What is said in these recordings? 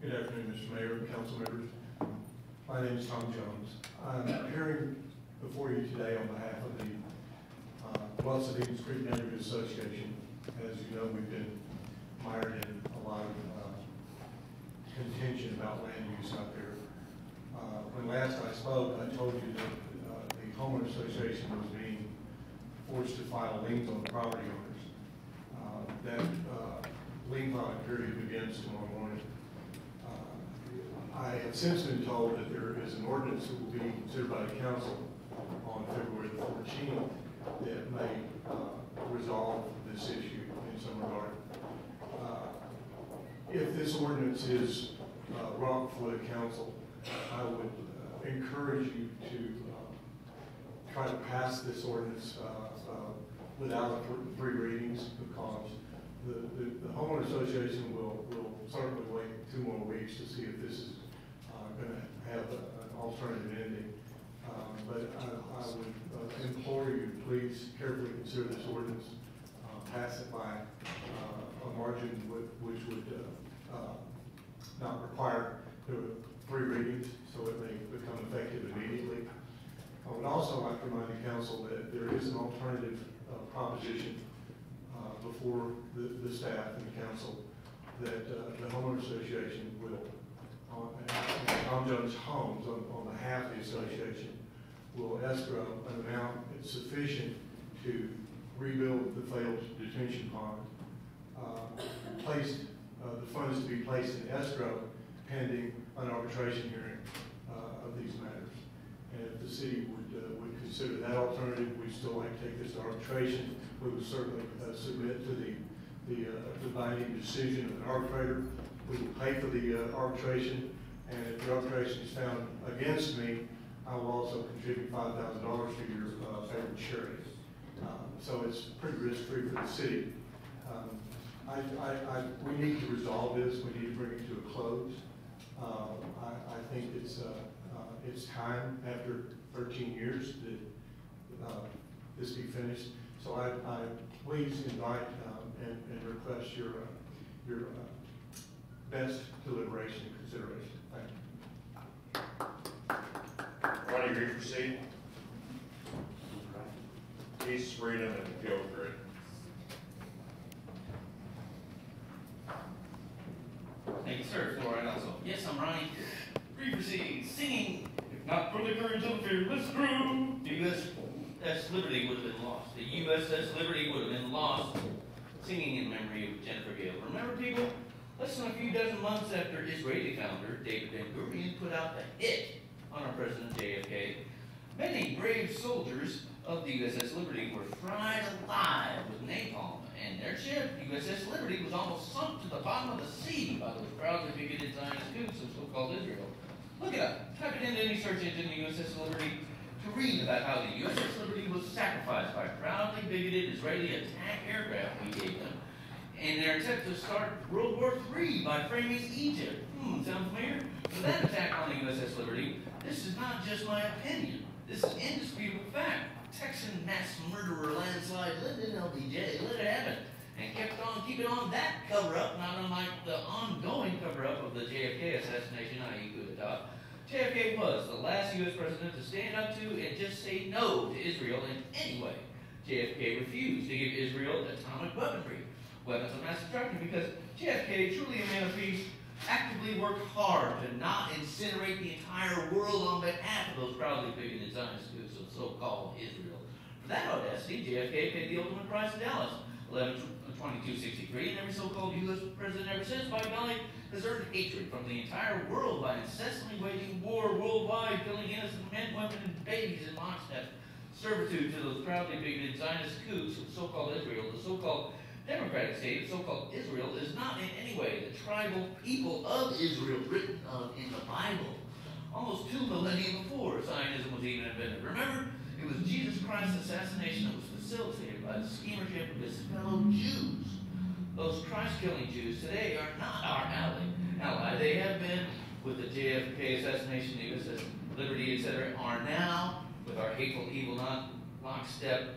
Good afternoon, Mr. Mayor and council members. My name is Tom Jones. I'm appearing before you today on behalf of the Los Angeles Creek Neighborhood Association. As you know, we've been mired in a lot of contention about land use out there. When last I spoke, I told you that the homeowner association was being forced to file liens on the property owners. That lien filing period begins tomorrow morning. I have since been told that there is an ordinance that will be considered by the council on February the 14th that may resolve this issue in some regard. If this ordinance is brought before the council, I would encourage you to try to pass this ordinance without three readings, because the homeowner association will certainly wait 2 more weeks to see if this is going to have an alternative ending. But I would implore you to please carefully consider this ordinance, pass it by a margin which would not require 3 readings, so it may become effective immediately. I would also like to remind the council that there is an alternative proposition before the staff and the council that the homeowner association will, Tom Jones Homes, on behalf of the association, will escrow an amount that's sufficient to rebuild the failed detention pond. The funds to be placed in escrow pending an arbitration hearing of these matters. And if the city would consider that alternative, we'd still like to take this to arbitration. We would certainly submit to the binding decision of an arbitrator. We will pay for the arbitration, and if the arbitration is found against me, I will also contribute $5,000 to your favorite charity. So it's pretty risk-free for the city. We need to resolve this. We need to bring it to a close. I think it's time, after 13 years, that this be finished. So I please invite and request your best deliberation and consideration. Thank you. Ronnie Reeferseed. Peace, freedom, and Gilbert. Thank you, sir. Floor right also. Yes, I'm Ronnie Reeferseed, singing, if not for the courage of the fearless crew, the USS Liberty would have been lost. The USS Liberty would have been lost, singing in memory of Jennifer Gale. Remember, people, less than a few dozen months after Israeli founder David Ben-Gurion put out the hit on our President JFK, many brave soldiers of the USS Liberty were fried alive with napalm, and their ship, USS Liberty, was almost sunk to the bottom of the sea by those proudly bigoted Zionist goods of so-called Israel. Look it up. Type it into any search engine, the USS Liberty, to read about how the USS Liberty was sacrificed by proudly bigoted Israeli attack aircraft we gave them in their attempt to start World War III by framing Egypt. Sound familiar? For that attack on the USS Liberty, this is not just my opinion. This is indisputable fact. Texan mass murderer landslide Lyndon LBJ let it happen and kept on keeping on that cover-up, not unlike the ongoing cover-up of the JFK assassination, i.e. coup d'etat. JFK was the last U.S. president to stand up to and just say no to Israel in any way. JFK refused to give Israel atomic weaponry, weapons of mass destruction, because JFK, truly a man of peace, actively worked hard to not incinerate the entire world on behalf of those proudly bigoted Zionist groups of so-called Israel. For that audacity, JFK paid the ultimate price in Dallas, 11/22/63, and every so-called U.S. president ever since, by golly, has earned hatred from the entire world by incessantly waging war worldwide, killing innocent men, women, and babies in lockstep. Servitude to those proudly bigoted Zionist coups of so-called Israel, the so-called democratic state of so-called Israel, is not in any way the tribal people of Israel written of in the Bible. Almost 2 millennia before Zionism was even invented. Remember, it was Jesus Christ's assassination that was facilitated by the schemership of his fellow Jews. Those Christ-killing Jews today are not our ally. They have been with the JFK assassination, the USS Liberty, etc., are now with our hateful, evil, lockstep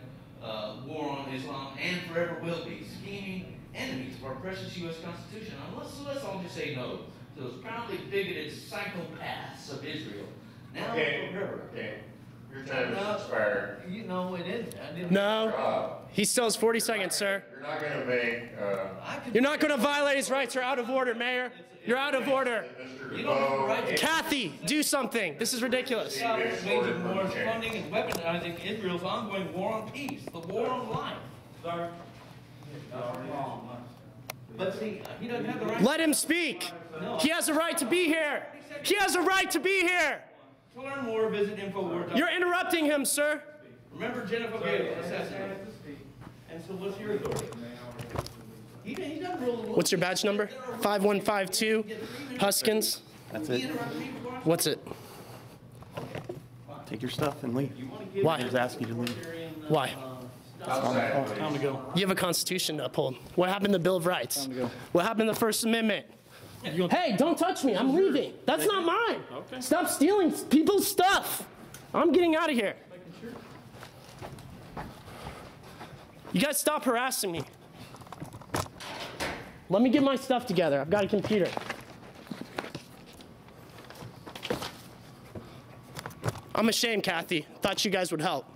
war on Islam, and forever will be, scheming enemies of our precious U.S. Constitution. Now, let's all just say no to those proudly bigoted psychopaths of Israel. Now Okay, forever. okay. Your time has expired. You know, it is. No. He still has 40 seconds, sir. You're not gonna make, You're not going to violate his rights. You're out of order, Mayor. You're out of order. Mr. You don't have the right DeVoe. to Kathy, do something. This is ridiculous. stop waging wars, funding and weaponizing Israel's ongoing war on peace, the war on life. Sorry. But see, he doesn't have the right Let him speak. He has a right to be here. He has a right to be here. to learn more. Visit Infowars. You're interrupting him, sir. Remember Jennifer Gale assassinated. And so what's your authority? He doesn't rule the world. What's your badge number? 5152 Huskins. That's He it. interrupted me before I What's it? Take your stuff and leave. Why? I just asked you to leave. Why? Outside, Time to go. You have a constitution to uphold. What happened to the Bill of Rights? Time to go. What happened to the First Amendment? Hey, don't touch me. I'm leaving. That's not mine. Okay. Stop stealing people's stuff. I'm getting out of here. You guys stop harassing me. Let me get my stuff together. I've got a computer. I'm ashamed, Kathy. Thought you guys would help.